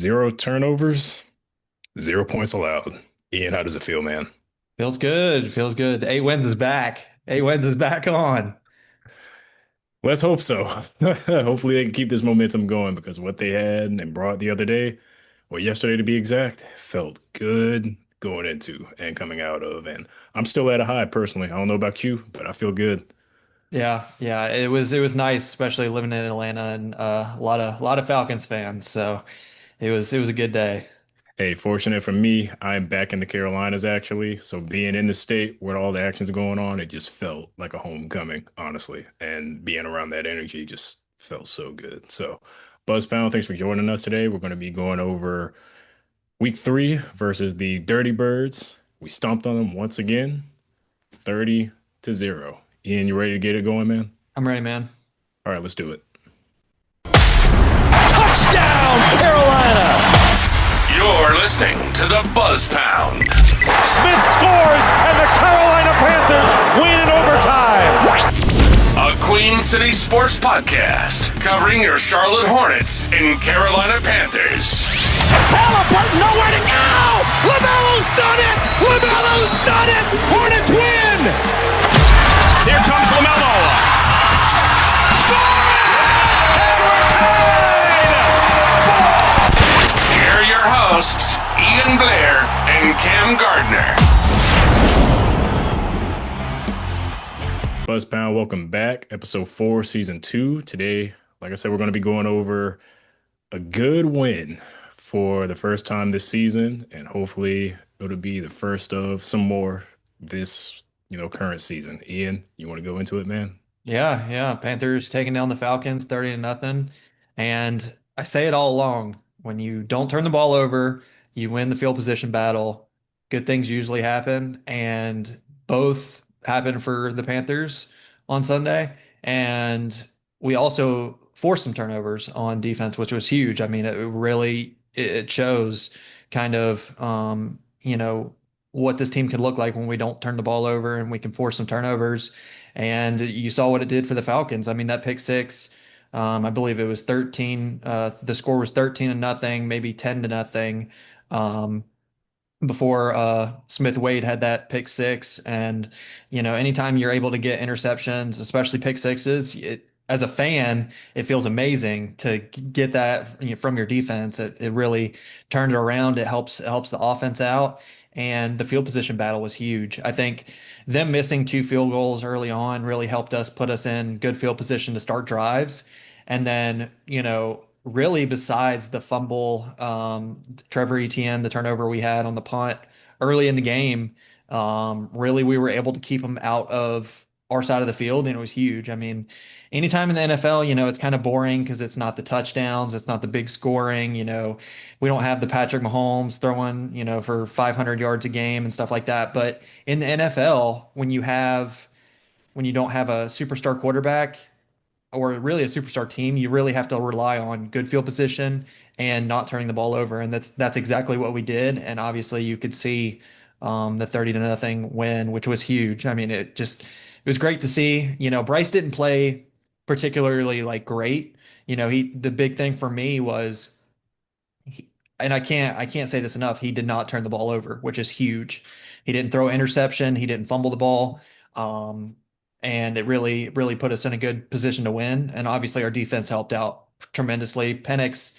Zero turnovers, 0 points allowed. Ian, how does it feel, man? Feels good. Feels good. 8 wins is back. 8 wins is back on. Let's hope so. Hopefully they can keep this momentum going because what they had and brought the other day, or yesterday to be exact, felt good going into and coming out of. And I'm still at a high personally. I don't know about you, but I feel good. Yeah. It was nice, especially living in Atlanta and a lot of Falcons fans. So it was a good day. Hey, fortunate for me, I'm back in the Carolinas actually. So being in the state where all the action's going on, it just felt like a homecoming, honestly. And being around that energy just felt so good. So, Buzz Pound, thanks for joining us today. We're going to be going over week 3 versus the Dirty Birds. We stomped on them once again, 30-0. Ian, you ready to get it going, man? I'm ready, man. All right, let's do it. Touchdown, Carolina! You're listening to the Buzz Pound. Smith scores, and the Carolina Panthers win in overtime. A Queen City sports podcast covering your Charlotte Hornets and Carolina Panthers. Halliburton, nowhere to go! LaMelo's done it! LaMelo's done it! Hornets win! Here comes LaMelo. Here are your hosts, Ian Blair and Cam Gardner. Buzz Pound, welcome back. Episode 4, Season 2. Today, like I said, we're going to be going over a good win for the first time this season, and hopefully it'll be the first of some more this, current season. Ian, you want to go into it, man? Yeah. Panthers taking down the Falcons 30-0. And I say it all along. When you don't turn the ball over, you win the field position battle. Good things usually happen. And both happened for the Panthers on Sunday. And we also forced some turnovers on defense, which was huge. I mean, it shows kind of what this team could look like when we don't turn the ball over and we can force some turnovers. And you saw what it did for the Falcons. I mean, that pick six, I believe it was 13. The score was 13-0, maybe 10-0, before Smith Wade had that pick six. And, anytime you're able to get interceptions, especially pick sixes, as a fan, it feels amazing to get that from your defense. It really turned it around. It helps the offense out. And the field position battle was huge. I think them missing 2 field goals early on really helped us put us in good field position to start drives. And then, really besides the fumble, Trevor Etienne, the turnover we had on the punt early in the game, really we were able to keep them out of our side of the field, and it was huge. I mean, anytime in the NFL, it's kind of boring because it's not the touchdowns, it's not the big scoring. We don't have the Patrick Mahomes throwing, for 500 yards a game and stuff like that. But in the NFL, when you don't have a superstar quarterback or really a superstar team, you really have to rely on good field position and not turning the ball over. And that's exactly what we did. And obviously you could see the 30-0 win, which was huge. I mean, it was great to see. Bryce didn't play particularly like great. The big thing for me was and I can't say this enough. He did not turn the ball over, which is huge. He didn't throw an interception. He didn't fumble the ball. Um, and it really put us in a good position to win. And obviously our defense helped out tremendously. Penix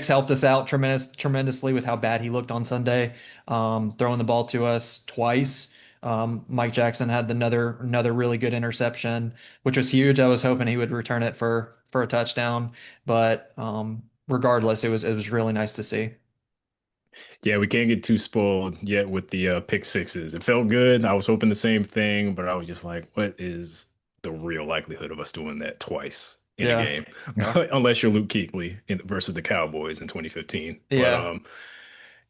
helped us out tremendously with how bad he looked on Sunday, throwing the ball to us twice. Mike Jackson had another really good interception, which was huge. I was hoping he would return it for a touchdown, but regardless, it was really nice to see. Yeah, we can't get too spoiled yet with the pick sixes. It felt good. I was hoping the same thing, but I was just like, what is the real likelihood of us doing that twice in a Yeah, game? yeah, Unless you're Luke Kuechly versus the Cowboys in 2015. But yeah,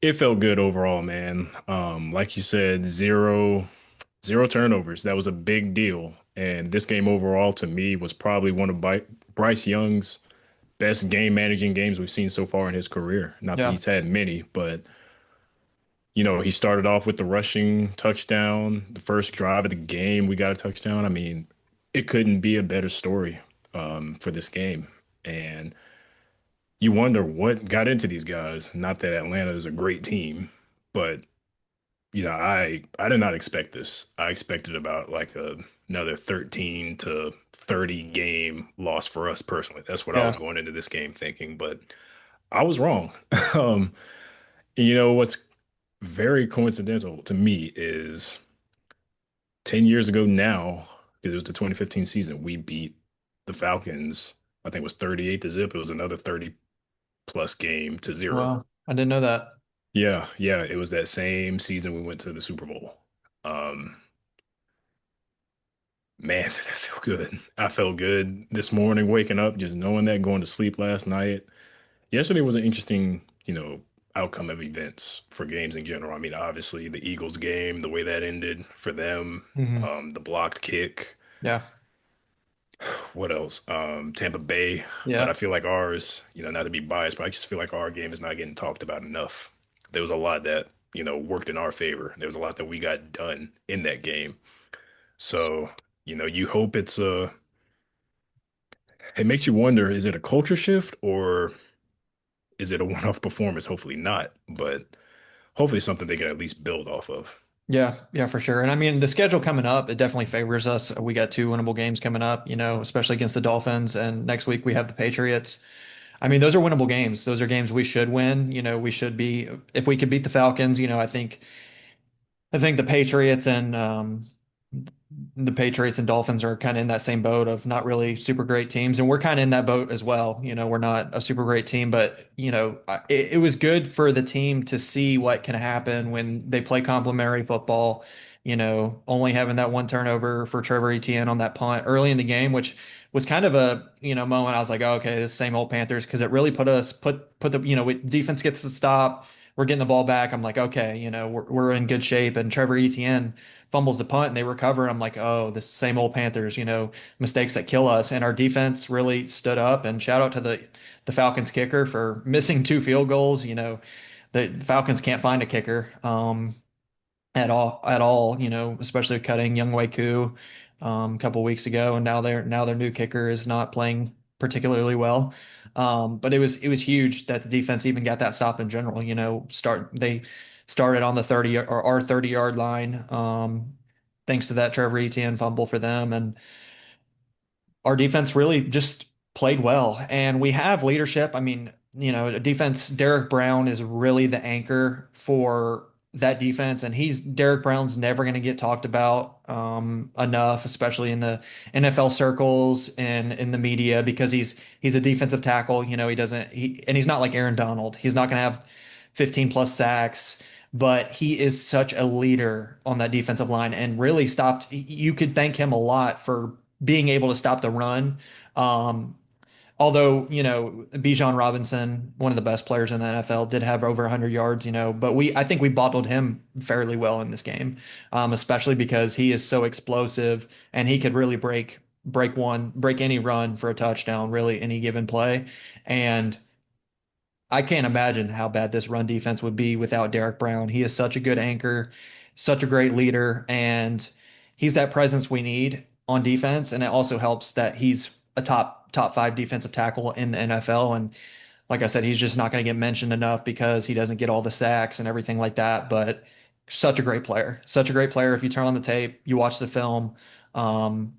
it felt good overall, man. Like you said, zero turnovers. That was a big deal. And this game overall to me was probably one of Bryce Young's best game managing games we've seen so far in his career. Not that yeah. he's had many, but he started off with the rushing touchdown. The first drive of the game, we got a touchdown. I mean, it couldn't be a better story for this game. And you wonder what got into these guys. Not that Atlanta is a great team, but I did not expect this. I expected about like another 13 to 30 game loss for us personally. That's what I was Yeah. going into this game thinking, but I was wrong. Um, you know what's very coincidental to me is 10 years ago now, because it was the 2015 season, we beat the Falcons. I think it was 38 to zip. It was another 30 plus game to zero. Well, I didn't know that. Yeah, yeah, it was that same season we went to the Super Bowl. Um, Man, did that feel good. I felt good this morning waking up, just knowing that, going to sleep last night. Yesterday was an interesting, outcome of events for games in general. I mean, obviously the Eagles game, the way that ended for them, Hmm. the blocked kick. Yeah. What else? Tampa Bay. But I Yeah. feel like ours, not to be biased, but I just feel like our game is not getting talked about enough. There was a lot that, worked in our favor. There was a lot that we got done in that game. So, you hope it makes you wonder, is it a culture shift or is it a one-off performance? Hopefully not, but hopefully something they can at least build off of. Yeah, yeah, for sure. And I mean, the schedule coming up, it definitely favors us. We got two winnable games coming up, especially against the Dolphins. And next week we have the Patriots. I mean, those are winnable games. Those are games we should win. We should be, if we could beat the Falcons, I think the Patriots and Dolphins are kind of in that same boat of not really super great teams, and we're kind of in that boat as well. We're not a super great team, but it was good for the team to see what can happen when they play complementary football. Only having that one turnover for Trevor Etienne on that punt early in the game, which was kind of a moment. I was like, oh, okay, this same old Panthers, because it really put the defense gets the stop. We're getting the ball back. I'm like, okay, we're in good shape, and Trevor Etienne fumbles the punt and they recover. I'm like, oh, the same old Panthers, mistakes that kill us. And our defense really stood up. And shout out to the Falcons kicker for missing two field goals. The Falcons can't find a kicker at all. Especially cutting Young Koo a couple weeks ago, and now their new kicker is not playing particularly well. But it was huge that the defense even got that stop in general. They started on the 30 or our 30-yard line, thanks to that Trevor Etienne fumble for them, and our defense really just played well. And we have leadership. I mean, defense, Derek Brown is really the anchor for that defense. And Derek Brown's never going to get talked about enough, especially in the NFL circles and in the media, because he's a defensive tackle. And he's not like Aaron Donald. He's not going to have 15 plus sacks, but he is such a leader on that defensive line and really stopped. You could thank him a lot for being able to stop the run. Um, Although, Bijan Robinson, one of the best players in the NFL, did have over 100 yards, but I think we bottled him fairly well in this game, especially because he is so explosive and he could really break any run for a touchdown, really any given play. And I can't imagine how bad this run defense would be without Derek Brown. He is such a good anchor, such a great leader, and he's that presence we need on defense. And it also helps that he's a top five defensive tackle in the NFL. And like I said, he's just not going to get mentioned enough because he doesn't get all the sacks and everything like that. But such a great player, such a great player. If you turn on the tape, you watch the film,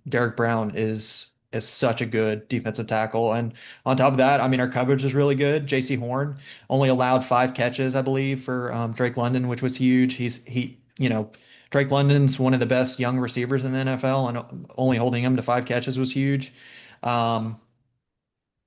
Derek Brown is such a good defensive tackle. And on top of that, I mean, our coverage is really good. J.C. Horn only allowed 5 catches, I believe, for Drake London, which was huge. Drake London's one of the best young receivers in the NFL, and only holding him to 5 catches was huge. Um,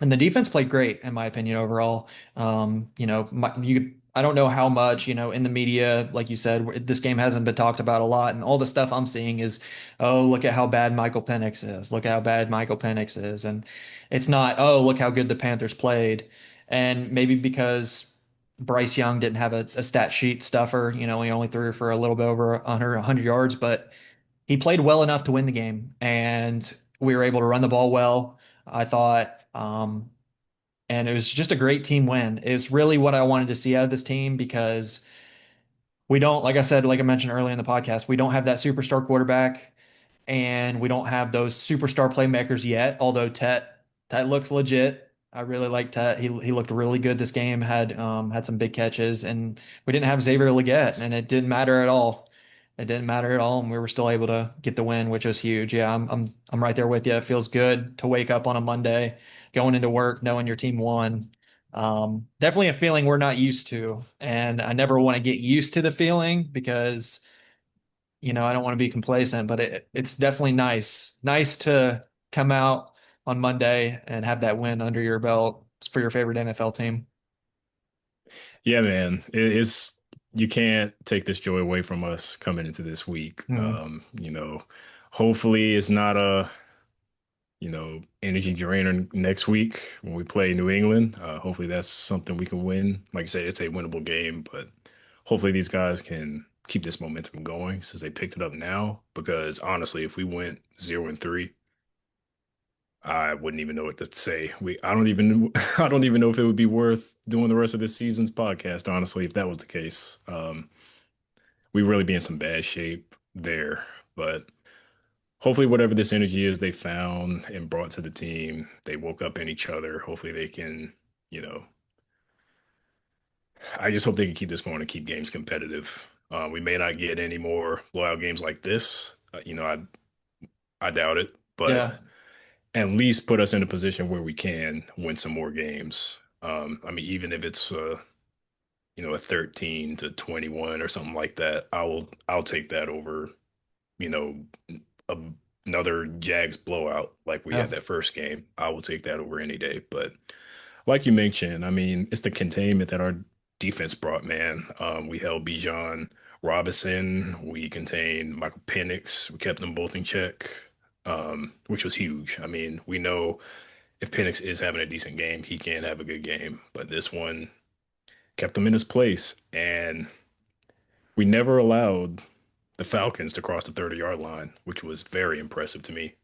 and the defense played great, in my opinion, overall. I don't know how much, in the media, like you said, this game hasn't been talked about a lot. And all the stuff I'm seeing is, oh, look at how bad Michael Penix is. Look at how bad Michael Penix is. And it's not, oh, look how good the Panthers played. And maybe because Bryce Young didn't have a stat sheet stuffer, he only threw for a little bit over 100 yards, but he played well enough to win the game. And we were able to run the ball well, I thought. And it was just a great team win. It's really what I wanted to see out of this team because we don't, like I said, like I mentioned earlier in the podcast, we don't have that superstar quarterback and we don't have those superstar playmakers yet. Although Tet looks legit. I really liked that. He looked really good this game. Had some big catches, and we didn't have Xavier Legette, and it didn't matter at all. It didn't matter at all, and we were still able to get the win, which was huge. Yeah, I'm right there with you. It feels good to wake up on a Monday, going into work, knowing your team won. Definitely a feeling we're not used to, and I never want to get used to the feeling because I don't want to be complacent, but it's definitely nice to come out on Monday and have that win under your belt for your favorite NFL team. Yeah, man. It's you can't take this joy away from us coming into this week. Mhm. Hopefully it's not a, energy drainer next week when we play New England. Hopefully that's something we can win. Like I said, it's a winnable game, but hopefully these guys can keep this momentum going since they picked it up now. Because honestly, if we went 0-3, I wouldn't even know what to say. I don't even I don't even know if it would be worth doing the rest of this season's podcast, honestly, if that was the case. We really be in some bad shape there. But hopefully whatever this energy is they found and brought to the team, they woke up in each other. Hopefully they can, you know, I just hope they can keep this going and keep games competitive. We may not get any more blowout games like this. I doubt it, but Yeah, at least put us in a position where we can win some more games. Even if it's a 13-21 or something like that, I'll take that over, you know, a, another Jags blowout like we yeah, had that first game. I will take that over any day. But like you mentioned, it's the containment that our defense brought, man. We held Bijan Robinson, we contained Michael Penix, we kept them both in check, which was huge. We know if Penix is having a decent game, he can have a good game. But this one kept him in his place, and we never allowed the Falcons to cross the 30-yard line, which was very impressive to me.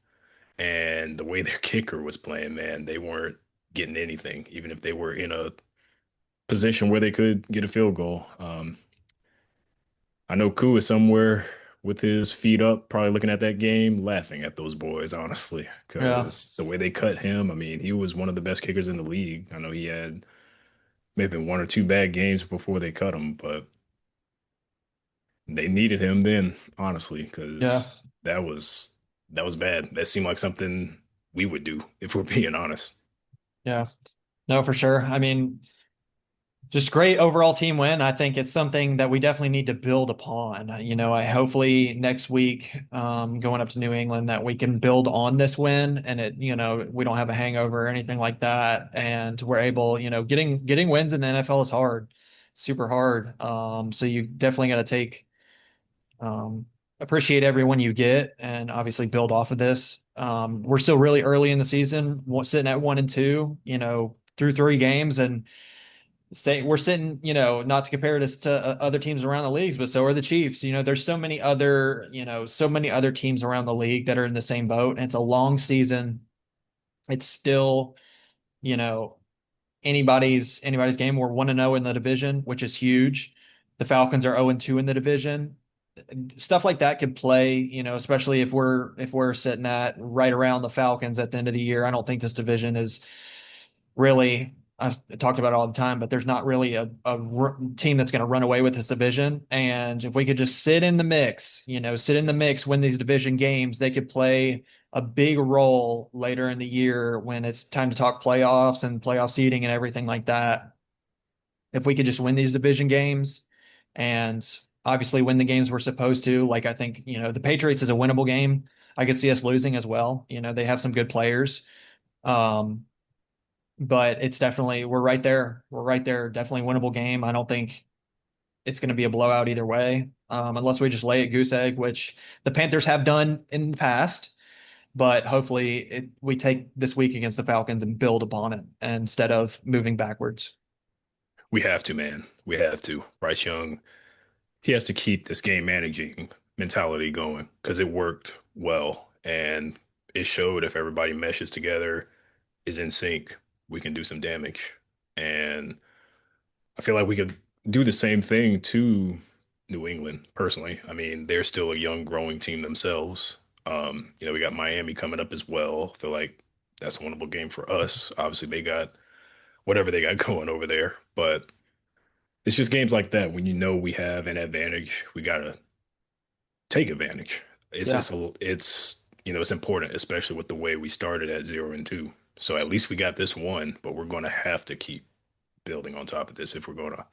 And the way their kicker was playing, man, they weren't getting anything, even if they were in a position where they could get a field goal. I know Koo is somewhere with his feet up, probably looking at that game, laughing at those boys, honestly, yeah, because the way they cut him, he was one of the best kickers in the league. I know he had maybe one or two bad games before they cut him, but they needed him then, honestly, yeah, because that was bad. That seemed like something we would do if we're being honest. yeah. No, for sure. Just great overall team win. I think it's something that we definitely need to build upon. I hopefully next week, going up to New England, that we can build on this win, and we don't have a hangover or anything like that, and we're able, getting wins in the NFL is hard, super hard. So you definitely got to um, appreciate everyone you get, and obviously build off of this. We're still really early in the season, sitting at 1-2, through 3 games, and we're sitting, not to compare this to other teams around the leagues, but so are the Chiefs. There's so many other teams around the league that are in the same boat. And it's a long season. It's still, you know, anybody's game. We're 1-0 in the division, which is huge. The Falcons are 0-2 in the division. Stuff like that could play, especially if we're sitting at right around the Falcons at the end of the year. I don't think this division is really, I've talked about it all the time, but there's not really a team that's going to run away with this division. And if we could just sit in the mix, win these division games, they could play a big role later in the year when it's time to talk playoffs and playoff seeding and everything like that. If we could just win these division games and obviously win the games we're supposed to, like I think, the Patriots is a winnable game. I could see us losing as well. They have some good players. Um, but it's definitely we're right there. We're right there. Definitely winnable game. I don't think it's going to be a blowout either way, unless we just lay it goose egg, which the Panthers have done in the past. But hopefully, we take this week against the Falcons and build upon it instead of moving backwards. We have to, man. We have to. Bryce Young, he has to keep this game managing mentality going because it worked well. And it showed if everybody meshes together, is in sync, we can do some damage. And I feel like we could do the same thing to New England, personally. They're still a young, growing team themselves. We got Miami coming up as well. I feel like that's a winnable game for us. Obviously, they got whatever they got going over there, but it's just games like that when you know we have an advantage, we gotta take advantage. Yeah. It's it's important, especially with the way we started at 0-2. So at least we got this one, but we're going to have to keep building on top of this if we're going to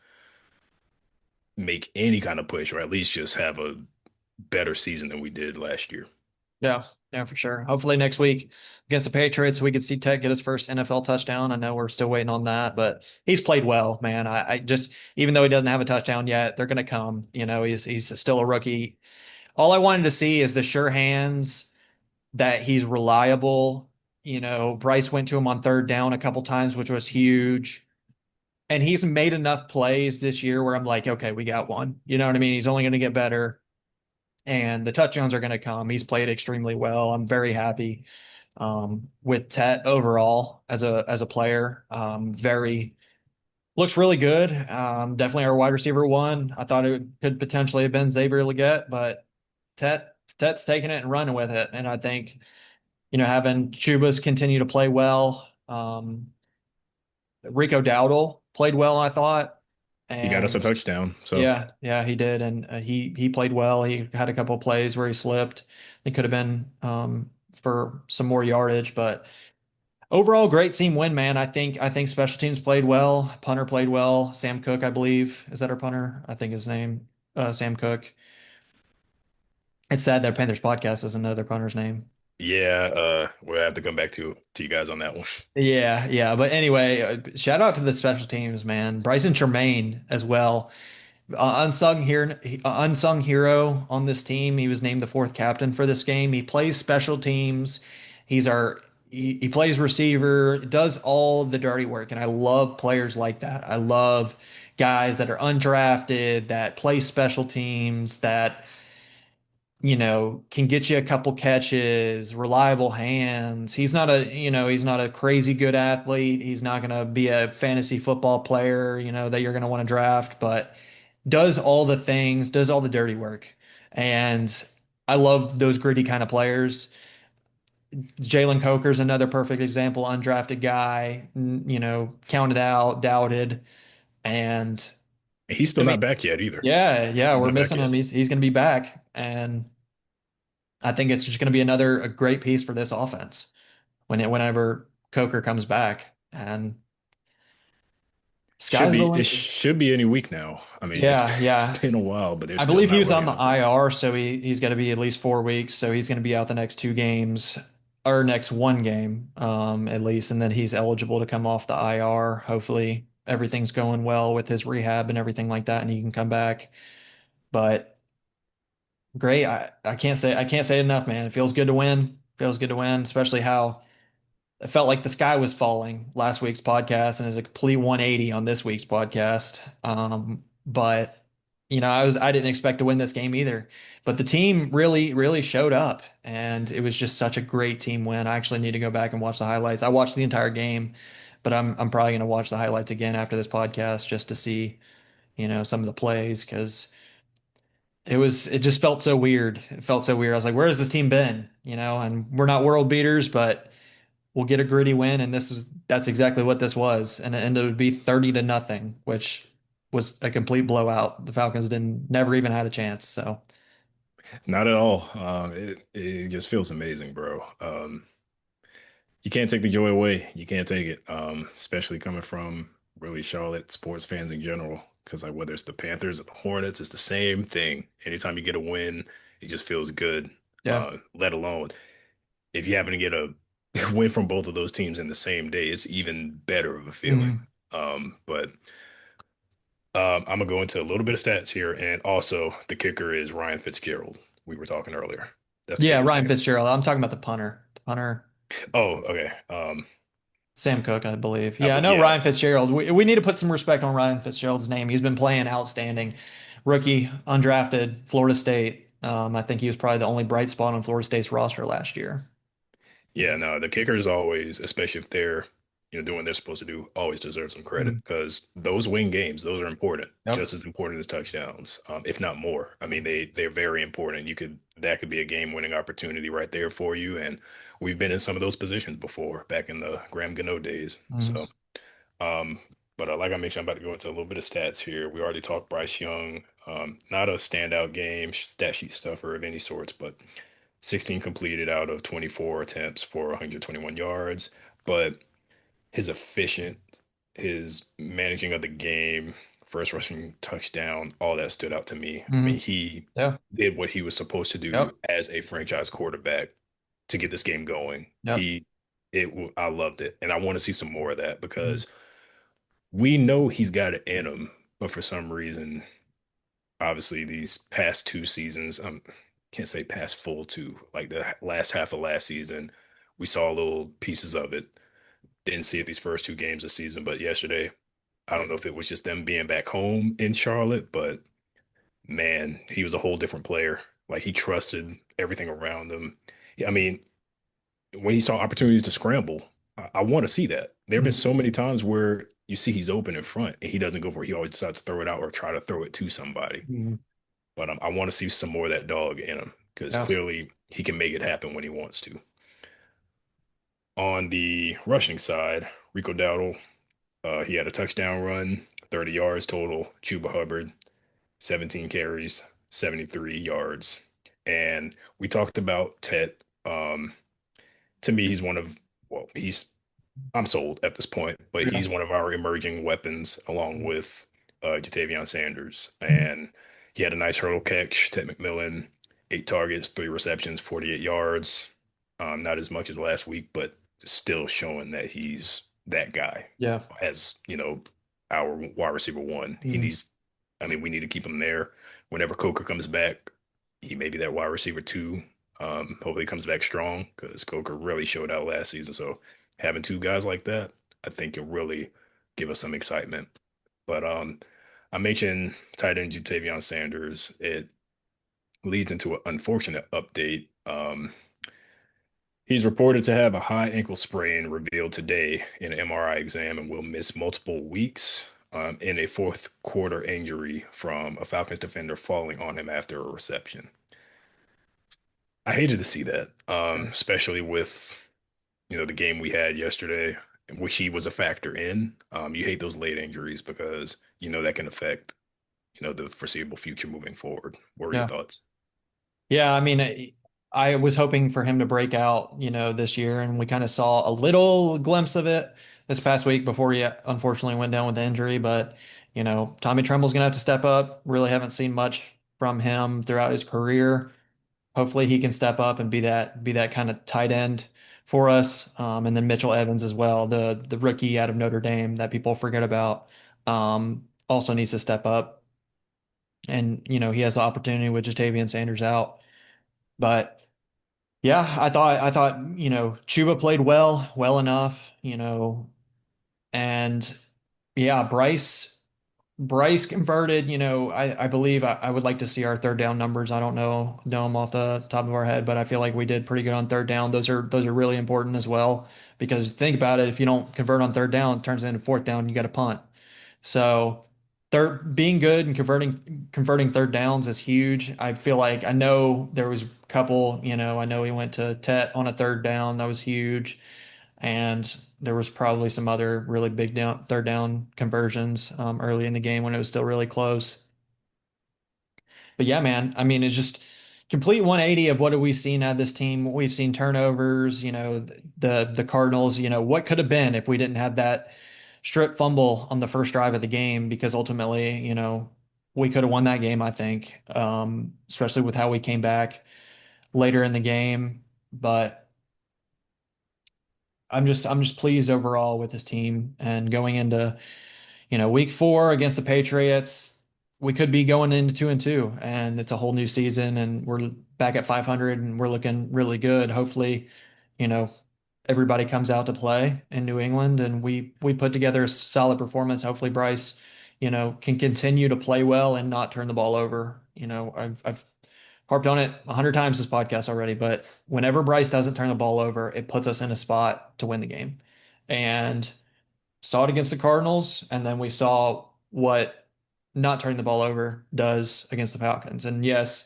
make any kind of push, or at least just have a better season than we did last year. Yeah, yeah, for sure. Hopefully next week against the Patriots, we could see Tech get his first NFL touchdown. I know we're still waiting on that, but he's played well, man. I just, even though he doesn't have a touchdown yet, they're going to come. He's still a rookie. All I wanted to see is the sure hands that he's reliable. Bryce went to him on third down a couple times, which was huge. And he's made enough plays this year where I'm like, okay, we got one. You know what I mean? He's only going to get better and the touchdowns are going to come. He's played extremely well. I'm very happy with Tet overall as a player. Very looks really good. Definitely our wide receiver one. I thought it could potentially have been Xavier Legette, but Tet's taking it and running with it. And I think having Chubas continue to play well. Rico Dowdle played well, I thought. He got us a And touchdown, so yeah, he did, and he played well. He had a couple of plays where he slipped. It could have been for some more yardage, but overall, great team win, man. I think special teams played well. Punter played well. Sam Cook, I believe, is that our punter? I think his name, Sam Cook. It's sad that Panthers podcast doesn't know their punter's name. yeah, we'll have to come back to you guys on that one. Yeah, yeah. But anyway, shout out to the special teams, man. Bryson Tremaine as well. Unsung hero on this team. He was named the fourth captain for this game. He plays special teams. He plays receiver, does all the dirty work, and I love players like that. I love guys that are undrafted that play special teams that can get you a couple catches, reliable hands. He's not a crazy good athlete. He's not going to be a fantasy football player, that you're going to want to draft, but does all the things, does all the dirty work. And I love those gritty kind of players. Jalen Coker's another perfect example, undrafted guy, counted out, doubted. And He's I still mean, not back yet either. yeah, He's we're not back missing yet. him. He's going to be back. And I think it's just going to be another a great piece for this offense whenever Coker comes back. And Should sky's the be it limit. should be any week now. I mean, Yeah, it's yeah. been a while, but they're I still believe he not was really on the an update. IR, so he's going to be at least 4 weeks. So he's going to be out the next two games or next one game, at least, and then he's eligible to come off the IR. Hopefully, everything's going well with his rehab and everything like that, and he can come back. But great, I can't say enough, man. It feels good to win. Feels good to win, especially how it felt like the sky was falling last week's podcast, and it's a complete 180 on this week's podcast. But I didn't expect to win this game either. But the team really, really showed up, and it was just such a great team win. I actually need to go back and watch the highlights. I watched the entire game, but I'm probably going to watch the highlights again after this podcast just to see, some of the plays because it just felt so weird. It felt so weird. I was like, where has this team been? And we're not world beaters, but we'll get a gritty win, and that's exactly what this was. And it would be 30-0, which was a complete blowout. The Falcons didn't never even had a chance. So Not at all. It just feels amazing, bro. You can't take the joy away. You can't take it. Especially coming from really Charlotte sports fans in general. Because like whether it's the Panthers or the Hornets, it's the same thing. Anytime you get a win, it just feels good. yeah. Let alone if you happen to get a win from both of those teams in the same day, it's even better of a feeling. Mhm. But I'm gonna go into a little bit of stats here, and also the kicker is Ryan Fitzgerald. We were talking earlier. That's the Yeah, kicker's Ryan name. Fitzgerald. I'm talking about the punter. The punter, Oh, okay. Sam Cook, I believe. I Yeah, I bel know yeah, Ryan Fitzgerald. We need to put some respect on Ryan Fitzgerald's name. He's been playing outstanding. Rookie, undrafted, Florida State. I think he was probably the only bright spot on Florida State's roster last year. yeah. No, the kickers always, especially if they're doing what they're supposed to do, always deserve some credit Mhm. because those win games. Those are important, Yep. just as important as touchdowns, if not more. I mean, they're very important. You could that could be a game-winning opportunity right there for you. And we've been in some of those positions before back in the Graham Gano days. Mhm. So, um, but like I mentioned, I'm about to go into a little bit of stats here. We already talked Bryce Young, not a standout game, stat sheet stuffer of any sorts, but 16 completed out of 24 attempts for 121 yards. But his efficient, his managing of the game, first rushing touchdown, all that stood out to me. I mean, Mhm. he Yeah. did what he was supposed to do Yep. as a franchise quarterback to get this game going. Yep. I loved it, and I want to see some more of that Mhm. because we know he's got it in him, but for some reason, obviously these past two seasons, can't say past full two, like the last half of last season, we saw little pieces of it. Didn't see it these first two games this season, but yesterday, I don't know if it was just them being back home in Charlotte, but man, he was a whole different player. Like he trusted everything around him. I mean, when he saw opportunities to scramble, I want to see that. There have been Mhm. so many times where you see he's open in front and he doesn't go for it. He always decides to throw it out or try to throw it to somebody. Mhm. But I want to see some more of that dog in him because Yes. clearly he can make it happen when he wants to. On the rushing side, Rico Dowdle, he had a touchdown run, 30 yards total. Chuba Hubbard, 17 carries, 73 yards. And we talked about Tet. To me, he's one of, well, I'm sold at this point, but Yeah. he's one of our emerging weapons along with Jatavion Sanders. And he had a nice hurdle catch. Ted McMillan, 8 targets, 3 receptions, 48 yards. Not as much as last week, but still showing that he's that guy. Yeah. As, our wide receiver one. Mhm. I mean, we need to keep him there. Whenever Coker comes back, he may be that wide receiver two. Hopefully he comes back strong because Coker really showed out last season. So having two guys like that, I think it really give us some excitement. But I mentioned tight end Jatavion Sanders. It leads into an unfortunate update. He's reported to have a high ankle sprain revealed today in an MRI exam and will miss multiple weeks in a fourth quarter injury from a Falcons defender falling on him after a reception. I hated to see that, Yeah. especially with the game we had yesterday, which he was a factor in. You hate those late injuries because that can affect the foreseeable future moving forward. What were your Yeah. thoughts? Yeah, I mean, I was hoping for him to break out, this year, and we kind of saw a little glimpse of it this past week before he unfortunately went down with the injury. But, Tommy Tremble's gonna have to step up. Really haven't seen much from him throughout his career. Hopefully he can step up and be that kind of tight end for us. And then Mitchell Evans as well, the rookie out of Notre Dame that people forget about, also needs to step up. And, he has the opportunity with Jatavian Sanders out. But yeah, I thought, Chuba played well enough, and yeah, Bryce converted, I believe I would like to see our third down numbers. I don't know them off the top of our head, but I feel like we did pretty good on third down. Those are really important as well because think about it, if you don't convert on third down, it turns into fourth down, you got to punt. So third being good and converting third downs is huge. I feel like I know there was a couple, I know he went to Tet on a third down, that was huge. And there was probably some other really big third down conversions early in the game when it was still really close. But yeah, man, I mean, it's just complete 180 of what have we seen out of this team. We've seen turnovers, the Cardinals, what could have been if we didn't have that strip fumble on the first drive of the game because ultimately, we could have won that game, I think, especially with how we came back later in the game. But I'm just pleased overall with this team and going into week 4 against the Patriots, we could be going into 2-2, and it's a whole new season, and we're back at 500, and we're looking really good. Hopefully, you know, everybody comes out to play in New England, and we put together a solid performance. Hopefully, Bryce, can continue to play well and not turn the ball over. I've harped on it 100 times this podcast already, but whenever Bryce doesn't turn the ball over, it puts us in a spot to win the game. And saw it against the Cardinals, and then we saw what not turning the ball over does against the Falcons. And yes,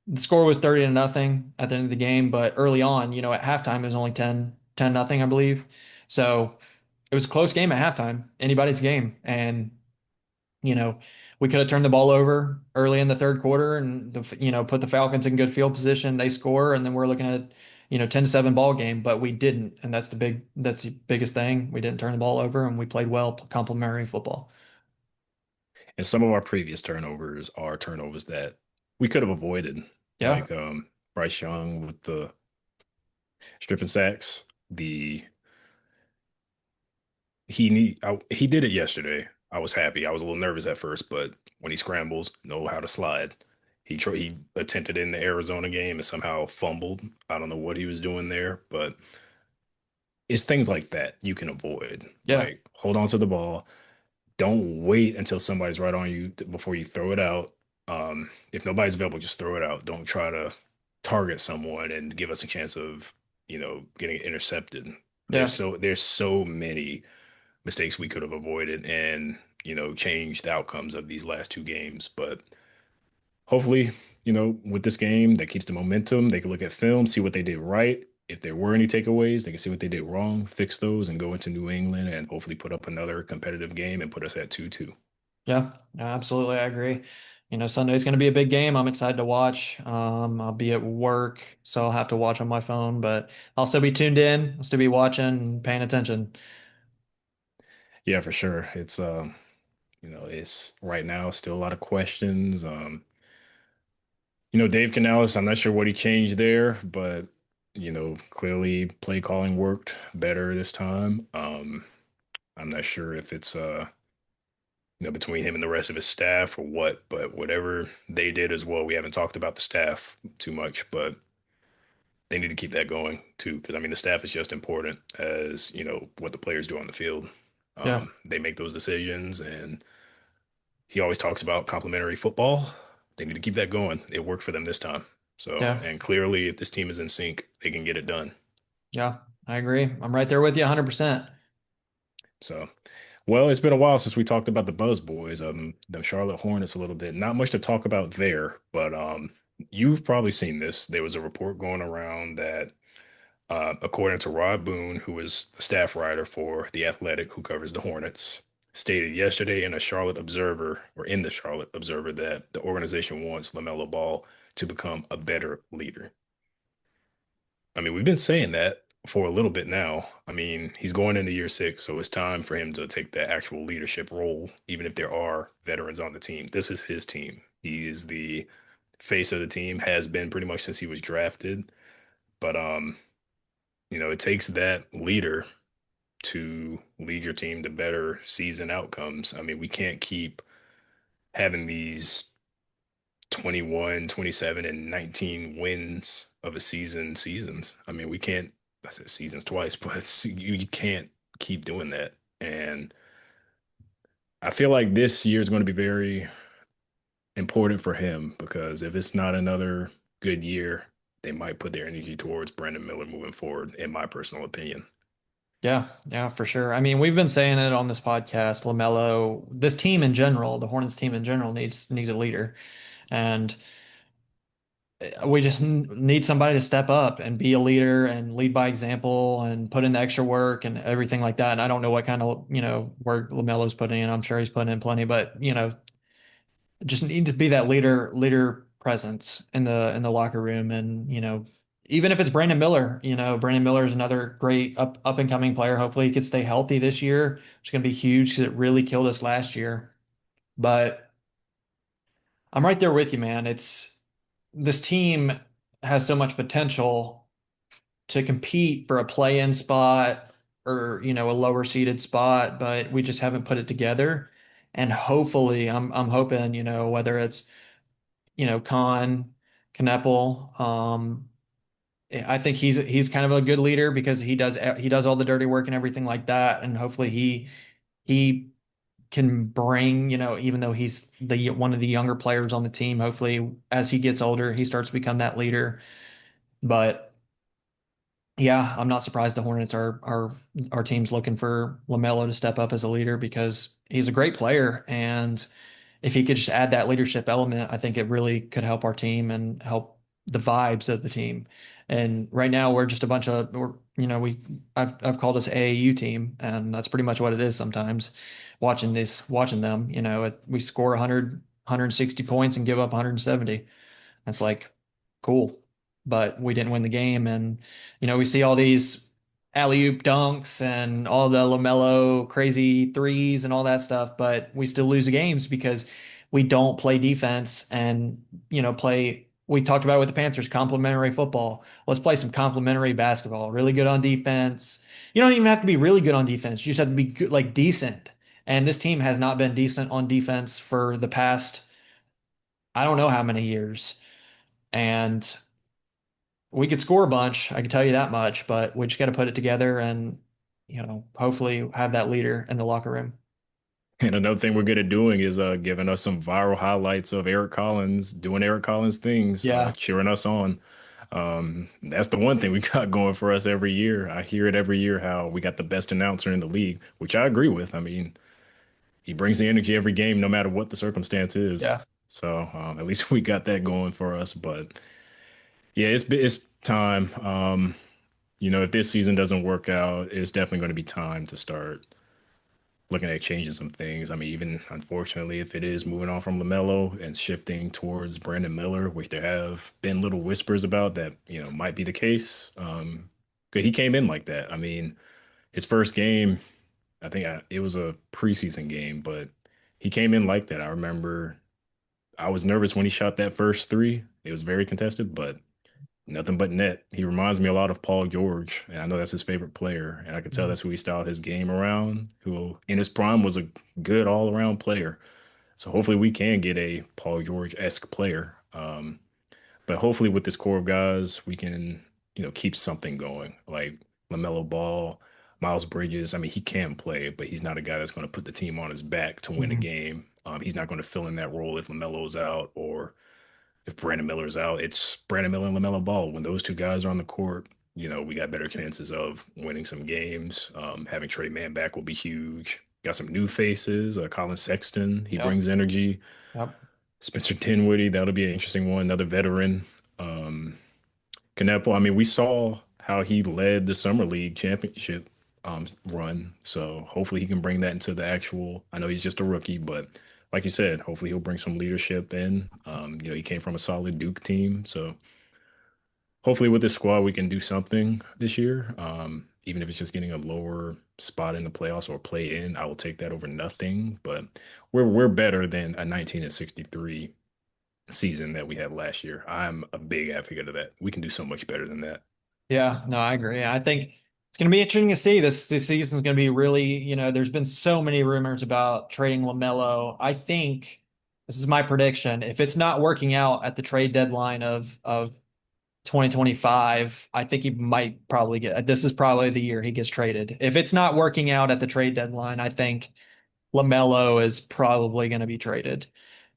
the score was 30-0 at the end of the game, but early on, at halftime it was only 10-0, I believe. So it was a close game at halftime, anybody's game. And, you know, we could have turned the ball over early in the third quarter and put the Falcons in good field position. They score, and then we're looking at, 10-7 ball game, but we didn't. And that's the biggest thing. We didn't turn the ball over and we played well, complimentary football. And some of our previous turnovers are turnovers that we could have avoided, Yeah. like Bryce Young with the stripping sacks. The he did it yesterday. I was happy. I was a little nervous at first, but when he scrambles, know how to slide. He attempted it in the Arizona game and somehow fumbled. I don't know what he was doing there, but it's things like that you can avoid. Yeah. Like hold on to the ball. Don't wait until somebody's right on you before you throw it out. If nobody's available, just throw it out. Don't try to target someone and give us a chance of, getting it intercepted. Yeah. There's so many mistakes we could have avoided and, changed the outcomes of these last two games. But hopefully, with this game that keeps the momentum, they can look at film, see what they did right. If there were any takeaways, they can see what they did wrong, fix those, and go into New England and hopefully put up another competitive game and put us at 2-2. Yeah, absolutely. I agree. Sunday's going to be a big game. I'm excited to watch. I'll be at work, so I'll have to watch on my phone, but I'll still be tuned in. I'll still be watching and paying attention. Yeah, for sure. It's right now still a lot of questions. Dave Canales, I'm not sure what he changed there, but clearly play calling worked better this time. I'm not sure if it's between him and the rest of his staff or what, but whatever they did as well, we haven't talked about the staff too much, but they need to keep that going too, because I mean the staff is just important as what the players do on the field. Yeah, They make those decisions, and he always talks about complementary football. They need to keep that going. It worked for them this time. So, yeah, and clearly, if this team is in sync, they can get it done. yeah. I agree. I'm right there with you 100%. So, well, it's been a while since we talked about the Buzz Boys, the Charlotte Hornets a little bit. Not much to talk about there, but you've probably seen this. There was a report going around that, according to Rob Boone, who is the staff writer for The Athletic, who covers the Hornets, stated yesterday in the Charlotte Observer, that the organization wants LaMelo Ball to become a better leader. I mean, we've been saying that for a little bit now. I mean, he's going into year six, so it's time for him to take that actual leadership role, even if there are veterans on the team. This is his team. He is the face of the team, has been pretty much since he was drafted. But it takes that leader to lead your team to better season outcomes. I mean, we can't keep having these 21, 27, and 19 wins of a seasons. I mean, we can't, I said seasons twice, but you can't keep doing that. And I feel like this year is going to be very important for him because if it's not another good year, they might put their energy towards Brandon Miller moving forward, in my personal opinion. Yeah, yeah, for sure. I mean, we've been saying it on this podcast, LaMelo, this team in general, the Hornets team in general needs a leader. And we just need somebody to step up and be a leader and lead by example and put in the extra work and everything like that. And I don't know what kind of, work LaMelo's putting in. I'm sure he's putting in plenty, but just need to be that leader presence in the locker room. And, even if it's Brandon Miller, Brandon Miller is another great up and coming player. Hopefully he could stay healthy this year. It's going to be huge because it really killed us last year. But I'm right there with you, man. This team has so much potential to compete for a play-in spot or, a lower seeded spot, but we just haven't put it together. And hopefully I'm hoping, whether it's, Khan, Kneppel, I think he's kind of a good leader because he does all the dirty work and everything like that. And hopefully he can bring, even though he's the one of the younger players on the team, hopefully as he gets older, he starts to become that leader. But yeah, I'm not surprised the Hornets are our team's looking for LaMelo to step up as a leader because he's a great player and if he could just add that leadership element, I think it really could help our team and help the vibes of the team. And right now we're just a bunch of we're you know we I've called us AAU team, and that's pretty much what it is sometimes. Watching them, we score 160 points and give up 170. It's like cool, but we didn't win the game. And we see all these alley-oop dunks and all the LaMelo crazy threes and all that stuff, but we still lose the games because we don't play defense and play. We talked about it with the Panthers, complementary football. Let's play some complementary basketball. Really good on defense. You don't even have to be really good on defense. You just have to be good, like decent. And this team has not been decent on defense for the past, I don't know how many years. And we could score a bunch, I can tell you that much, but we just got to put it together and, hopefully have that leader in the locker room. And another thing we're good at doing is giving us some viral highlights of Eric Collins doing Eric Collins things, Yeah. cheering us on. That's the one thing we got going for us every year. I hear it every year how we got the best announcer in the league, which I agree with. I mean, he brings the energy every game, no matter what the circumstance is. Yeah. So at least we got that going for us. But yeah, it's time. If this season doesn't work out, it's definitely going to be time to start looking at changing some things. I mean, even unfortunately, if it is moving on from LaMelo and shifting towards Brandon Miller, which there have been little whispers about that, might be the case. 'Cause he came in like that. I mean, his first game, I think it was a preseason game, but he came in like that. I remember I was nervous when he shot that first three. It was very contested, but nothing but net. He reminds me a lot of Paul George, and I know that's his favorite player, and I could tell Mhm. that's who he styled his game around, who in his prime was a good all-around player. So hopefully we can get a Paul George-esque player. But hopefully with this core of guys, we can, keep something going. Like LaMelo Ball, Miles Bridges. I mean, he can play, but he's not a guy that's going to put the team on his back to win a Mhm. game. He's not going to fill in that role if LaMelo's out or if Brandon Miller's out, it's Brandon Miller and LaMelo Ball. When those two guys are on the court, we got better chances of winning some games. Having Trey Mann back will be huge. Got some new faces. Colin Sexton, he Yep. brings energy. Yep. Spencer Dinwiddie, that'll be an interesting one. Another veteran. Um, Canepo, I mean, we saw how he led the Summer League championship run. So hopefully he can bring that into the actual. I know he's just a rookie, but like you said, hopefully he'll bring some leadership in. He came from a solid Duke team. So hopefully with this squad, we can do something this year. Even if it's just getting a lower spot in the playoffs or play in, I will take that over nothing. But we're better than a 19-63 season that we had last year. I'm a big advocate of that. We can do so much better than that. Yeah, no, I agree. I think it's going to be interesting to see. This season's going to be really, there's been so many rumors about trading LaMelo. I think this is my prediction. If it's not working out at the trade deadline of 2025, I think he might probably this is probably the year he gets traded. If it's not working out at the trade deadline, I think LaMelo is probably going to be traded.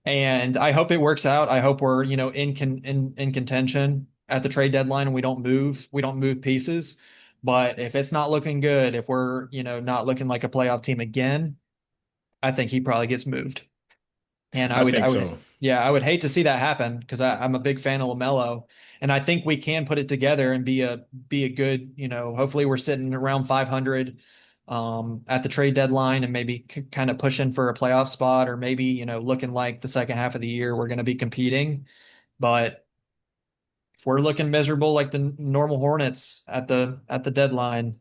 And I hope it works out. I hope we're, in contention at the trade deadline and we don't move pieces. But if it's not looking good, if we're, not looking like a playoff team again, I think he probably gets moved. And I I would, think I would, so. yeah, I would hate to see that happen because I'm a big fan of LaMelo, and I think we can put it together and be a good, hopefully we're sitting around 500 at the trade deadline and maybe kind of pushing for a playoff spot, or maybe looking like the second half of the year we're going to be competing. But if we're looking miserable like the normal Hornets at the deadline,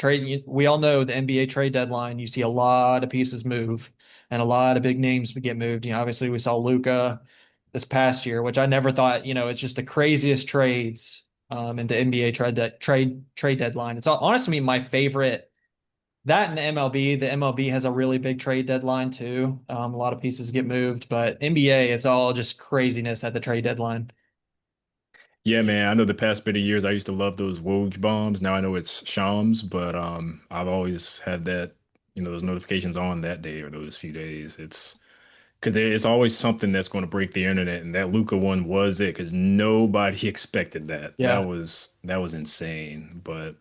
we all know the NBA trade deadline, you see a lot of pieces move and a lot of big names get moved. Obviously we saw Luca this past year, which I never thought, it's just the craziest trades in the NBA trade deadline. It's honestly my favorite. That and the MLB. The MLB has a really big trade deadline too. A lot of pieces get moved, but NBA, it's all just craziness at the trade deadline. Yeah, man. I know the past bit of years I used to love those Woj bombs. Now I know it's Shams, but I've always had that, those notifications on that day or those few days. It's because it's always something that's going to break the internet, and that Luca one was it because nobody expected that. That Yeah. was insane. But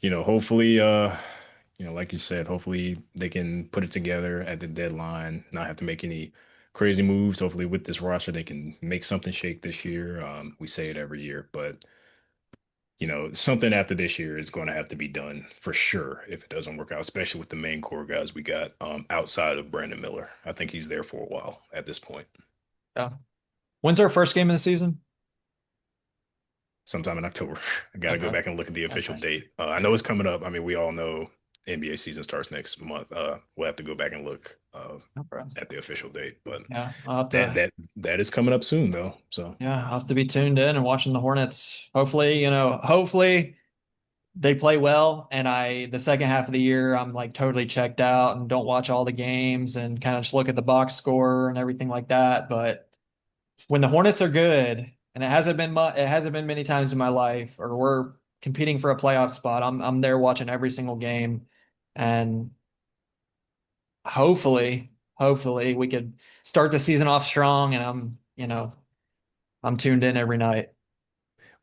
hopefully, like you said, hopefully they can put it together at the deadline, not have to make any crazy moves. Hopefully with this roster, they can make something shake this year. We say it every year, but something after this year is going to have to be done for sure if it doesn't work out, especially with the main core guys we got outside of Brandon Miller. I think he's there for a while at this point. Yeah. When's our first game of the season? Sometime in October. I got to go back and look at the official Okay. date. I know it's coming up. I mean, we all know NBA season starts next month. We'll have to go back and look at the official date, but Yeah, I'll have to. that is coming up soon though. So Yeah, I'll have to be tuned in and watching the Hornets. Hopefully they play well. And the second half of the year, I'm like totally checked out and don't watch all the games and kind of just look at the box score and everything like that. But when the Hornets are good, and it hasn't been many times in my life, or we're competing for a playoff spot, I'm there watching every single game, and hopefully we could start the season off strong, and I'm tuned in every night.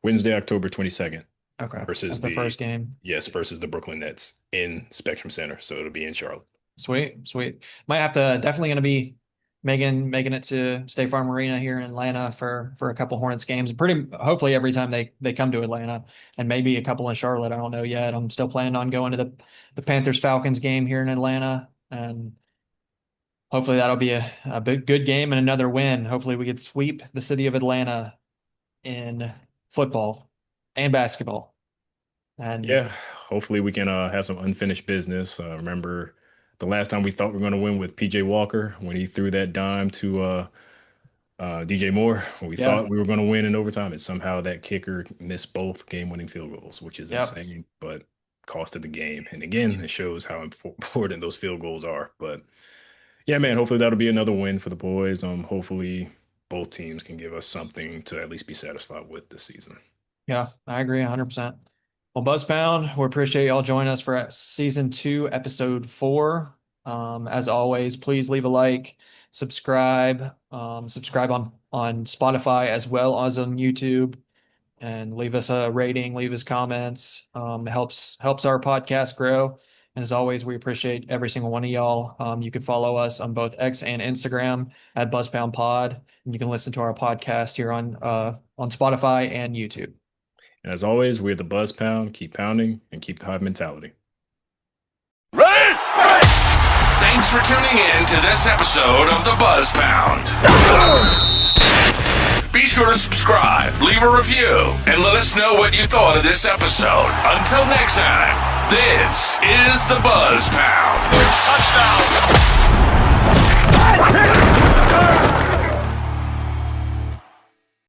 Wednesday, October 22nd Okay. versus That's the first game. Yes, versus the Brooklyn Nets in Spectrum Center. So it'll be in Charlotte. Sweet. Might have to definitely going to be making it to State Farm Arena here in Atlanta for a couple Hornets games. Hopefully every time they come to Atlanta, and maybe a couple in Charlotte. I don't know yet. I'm still planning on going to the Panthers Falcons game here in Atlanta, and hopefully that'll be a big good game and another win. Hopefully we could sweep the city of Atlanta in football and basketball. And yeah, hopefully we can have some unfinished business. Remember the last time we thought we were going to win with PJ Walker when he threw that dime to DJ Moore, when we thought we were going to win in overtime, and somehow that kicker missed both game-winning field goals, which is insane, but costed the game. And again, it shows how important those field goals are. But yeah, man, hopefully that'll be another win for the boys. Hopefully both teams can give us something to at least be satisfied with this season. Yeah, I agree 100%. Well, Buzzbound, we appreciate y'all joining us for season 2, episode 4. As always, please leave a like, subscribe on Spotify as well as on YouTube, and leave us a rating, leave us comments. It helps our podcast grow. And as always, we appreciate every single one of y'all. You can follow us on both X and Instagram at Buzzbound Pod, and you can listen to our podcast here on Spotify and YouTube. And as always, we're the Buzz Pound. Keep pounding and keep the Hive mentality. Right. Thanks for tuning in to this episode of the Buzz Pound. Be sure to subscribe, leave a review, and let us know what you thought of this episode. Until next time, this is the Buzz Pound. Touchdown!